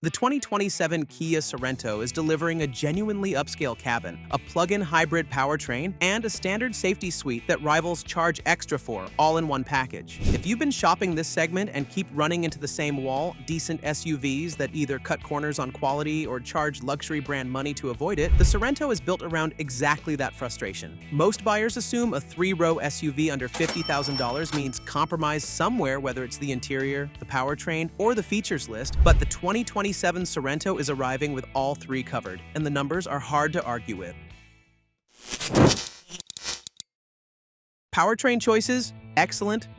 The 2027 Kia Sorento is delivering a genuinely upscale cabin, a plug-in hybrid powertrain, and a standard safety suite that rivals charge extra for, all in one package. If you've been shopping this segment and keep running into the same wall, decent SUVs that either cut corners on quality or charge luxury brand money to avoid it, the Sorento is built around exactly that frustration. Most buyers assume a three-row SUV under $50,000 means compromise somewhere, whether it's the interior, the powertrain, or the features list, but the 2027 Sorento is arriving with all three covered, and the numbers are hard to argue with. Powertrain choices? Excellent.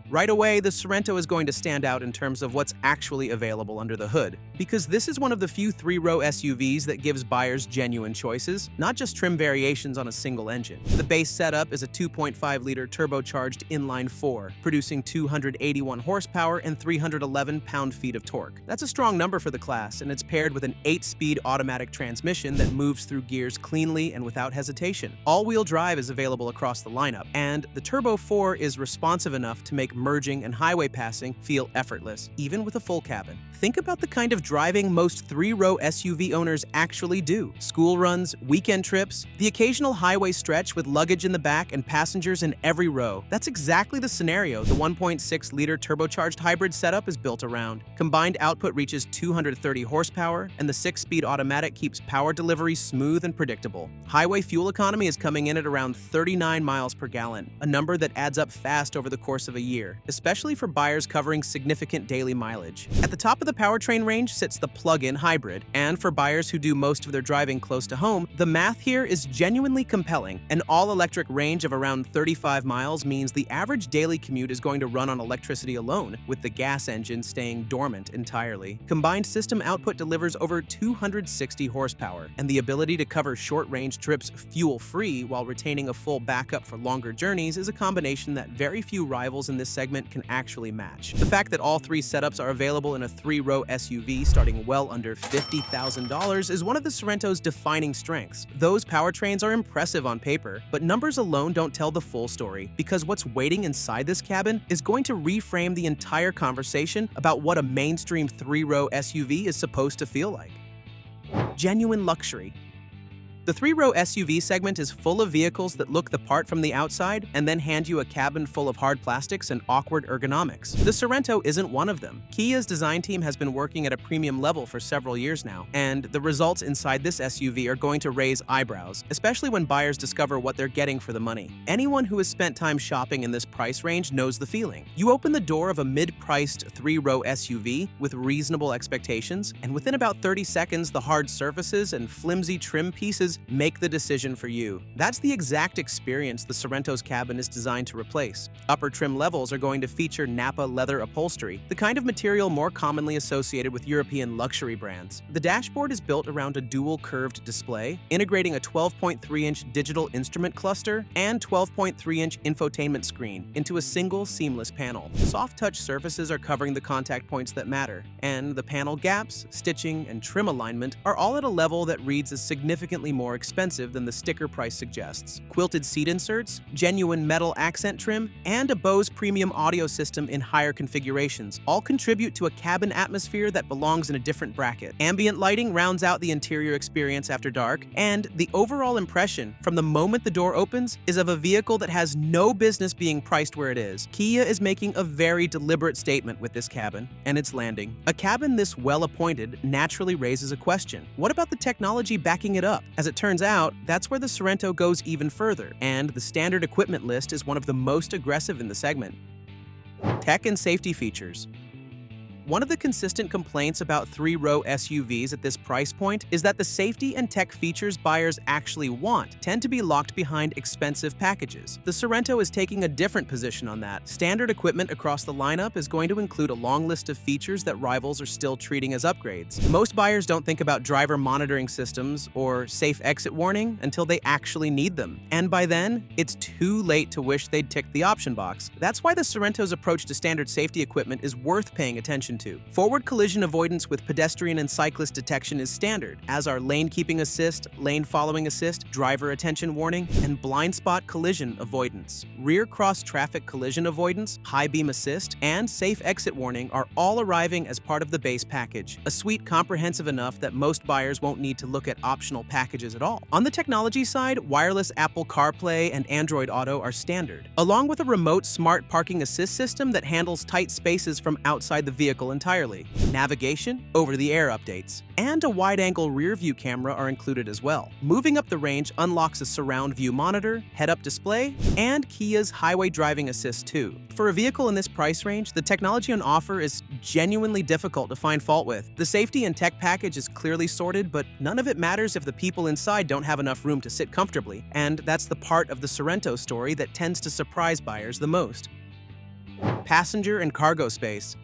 Right away, the Sorento is going to stand out in terms of what's actually available under the hood, because this is one of the few three-row SUVs that gives buyers genuine choices, not just trim variations on a single engine. The base setup is a 2.5-liter turbocharged inline-4, producing 281 horsepower and 311 pound-feet of torque. That's a strong number for the class, and it's paired with an 8-speed automatic transmission that moves through gears cleanly and without hesitation. All-wheel drive is available across the lineup, and the Turbo 4 is responsive enough to make merging and highway passing feel effortless, even with a full cabin. Think about the kind of driving most three-row SUV owners actually do. School runs, weekend trips, the occasional highway stretch with luggage in the back and passengers in every row. That's exactly the scenario the 1.6-liter turbocharged hybrid setup is built around. Combined output reaches 230 horsepower, and the 6-speed automatic keeps power delivery smooth and predictable. Highway fuel economy is coming in at around 39 miles per gallon, a number that adds up fast over the course of a year, especially for buyers covering significant daily mileage. At the top of the powertrain range sits the plug-in hybrid, and for buyers who do most of their driving close to home, the math here is genuinely compelling. An all-electric range of around 35 miles means the average daily commute is going to run on electricity alone, with the gas engine staying dormant entirely. Combined system output delivers over 260 horsepower, and the ability to cover short-range trips fuel-free while retaining a full backup for longer journeys is a combination that very few rivals in this segment can actually match. The fact that all three setups are available in a three-row SUV starting well under $50,000 is one of the Sorento's defining strengths. Those powertrains are impressive on paper, but numbers alone don't tell the full story, because what's waiting inside this cabin is going to reframe the entire conversation about what a mainstream three-row SUV is supposed to feel like. Genuine luxury. The three-row SUV segment is full of vehicles that look the part from the outside and then hand you a cabin full of hard plastics and awkward ergonomics. The Sorento isn't one of them. Kia's design team has been working at a premium level for several years now, and the results inside this SUV are going to raise eyebrows, especially when buyers discover what they're getting for the money. Anyone who has spent time shopping in this price range knows the feeling. You open the door of a mid-priced three-row SUV with reasonable expectations, and within about 30 seconds, the hard surfaces and flimsy trim pieces make the decision for you. That's the exact experience the Sorento's cabin is designed to replace. Upper trim levels are going to feature Nappa leather upholstery, the kind of material more commonly associated with European luxury brands. The dashboard is built around a dual curved display, integrating a 12.3-inch digital instrument cluster and 12.3-inch infotainment screen into a single seamless panel. Soft touch surfaces are covering the contact points that matter, and the panel gaps, stitching, and trim alignment are all at a level that reads as significantly more expensive than the sticker price suggests. Quilted seat inserts, genuine metal accent trim, and a Bose premium audio system in higher configurations all contribute to a cabin atmosphere that belongs in a different bracket. Ambient lighting rounds out the interior experience after dark, and the overall impression from the moment the door opens is of a vehicle that has no business being priced where it is. Kia is making a very deliberate statement with this cabin, and it's landing. A cabin this well-appointed naturally raises a question. What about the technology backing it up? As it turns out, that's where the Sorento goes even further, and the standard equipment list is one of the most aggressive in the segment. Tech and safety features. One of the consistent complaints about three-row SUVs at this price point is that the safety and tech features buyers actually want tend to be locked behind expensive packages. The Sorento is taking a different position on that. Standard equipment across the lineup is going to include a long list of features that rivals are still treating as upgrades. Most buyers don't think about driver monitoring systems or safe exit warning until they actually need them. And by then, it's too late to wish they'd ticked the option box. That's why the Sorento's approach to standard safety equipment is worth paying attention to. Forward collision avoidance with pedestrian and cyclist detection is standard, as are lane keeping assist, lane following assist, driver attention warning, and blind spot collision avoidance. Rear cross traffic collision avoidance, high beam assist, and safe exit warning are all arriving as part of the base package, a suite comprehensive enough that most buyers won't need to look at optional packages at all. On the technology side, wireless Apple CarPlay and Android Auto are standard, along with a remote smart parking assist system that handles tight spaces from outside the vehicle entirely. Navigation, over-the-air updates, and a wide-angle rear-view camera are included as well. Moving up the range unlocks a surround view monitor, head-up display, and Kia's highway driving assist too. For a vehicle in this price range, the technology on offer is genuinely difficult to find fault with. The safety and tech package is clearly sorted, but none of it matters if the people inside don't have enough room to sit comfortably, and that's the part of the Sorento story that tends to surprise buyers the most. Passenger and cargo space.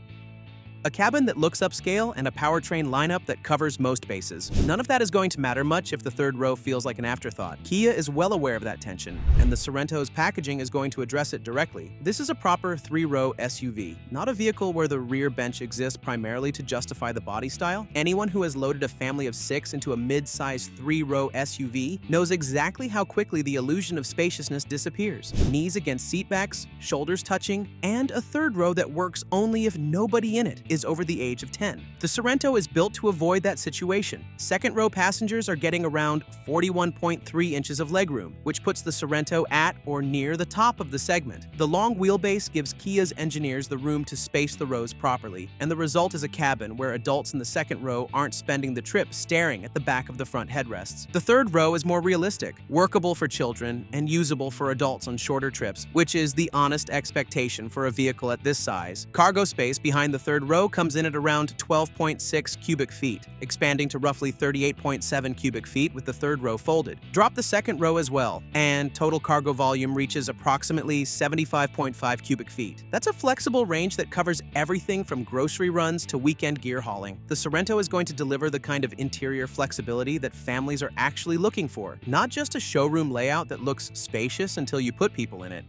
A cabin that looks upscale and a powertrain lineup that covers most bases. None of that is going to matter much if the third row feels like an afterthought. Kia is well aware of that tension, and the Sorento's packaging is going to address it directly. This is a proper three-row SUV, not a vehicle where the rear bench exists primarily to justify the body style. Anyone who has loaded a family of 6 into a mid-size three-row SUV knows exactly how quickly the illusion of spaciousness disappears. Knees against seatbacks, shoulders touching, and a third row that works only if nobody in it is over the age of 10. The Sorento is built to avoid that situation. Second row passengers are getting around 41.3 inches of legroom, which puts the Sorento at or near the top of the segment. The long wheelbase gives Kia's engineers the room to space the rows properly, and the result is a cabin where adults in the second row aren't spending the trip staring at the back of the front headrests. The third row is more realistic, workable for children, and usable for adults on shorter trips, which is the honest expectation for a vehicle at this size. Cargo space behind the third row comes in at around 12.6 cubic feet, expanding to roughly 38.7 cubic feet with the third row folded. Drop the second row as well, and total cargo volume reaches approximately 75.5 cubic feet. That's a flexible range that covers everything from grocery runs to weekend gear hauling. The Sorento is going to deliver the kind of interior flexibility that families are actually looking for, not just a showroom layout that looks spacious until you put people in it.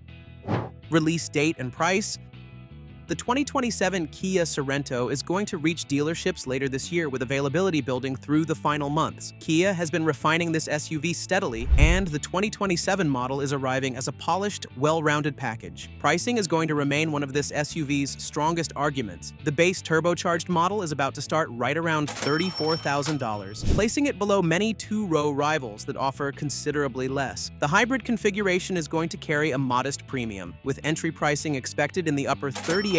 Release date and price. The 2027 Kia Sorento is going to reach dealerships later this year with availability building through the final months. Kia has been refining this SUV steadily, and the 2027 model is arriving as a polished, well-rounded package. Pricing is going to remain one of this SUV's strongest arguments. The base turbocharged model is about to start right around $34,000, placing it below many two-row rivals that offer considerably less. The hybrid configuration is going to carry a modest premium, with entry pricing expected in the upper $38,000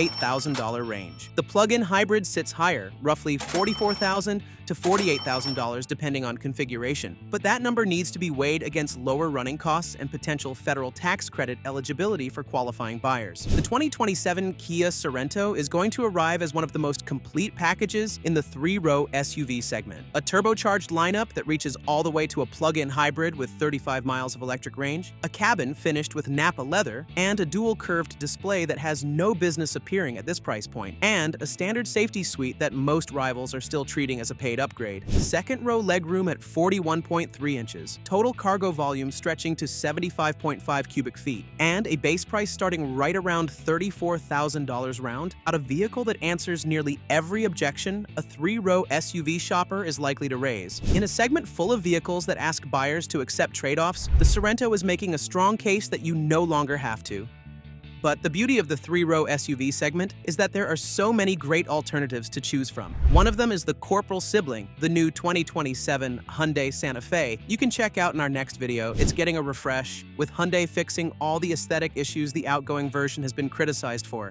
range. The plug-in hybrid sits higher, roughly $44,000 to $48,000 depending on configuration, but that number needs to be weighed against lower running costs and potential federal tax credit eligibility for qualifying buyers. The 2027 Kia Sorento is going to arrive as one of the most complete packages in the three-row SUV segment. A turbocharged lineup that reaches all the way to a plug-in hybrid with 35 miles of electric range, a cabin finished with Nappa leather, and a dual-curved display that has no business appearing at this price point, and a standard safety suite that most rivals are still treating as a paid upgrade. Second row legroom at 41.3 inches, total cargo volume stretching to 75.5 cubic feet, and a base price starting right around $34,000 round. Out of vehicle that answers nearly every objection a three-row SUV shopper is likely to raise. In a segment full of vehicles that ask buyers to accept trade-offs, the Sorento is making a strong case that you no longer have to. But the beauty of the three-row SUV segment is that there are so many great alternatives to choose from. One of them is the Corporal sibling, the new 2027 Hyundai Santa Fe. You can check out in our next video. It's getting a refresh, with Hyundai fixing all the aesthetic issues the outgoing version has been criticized for.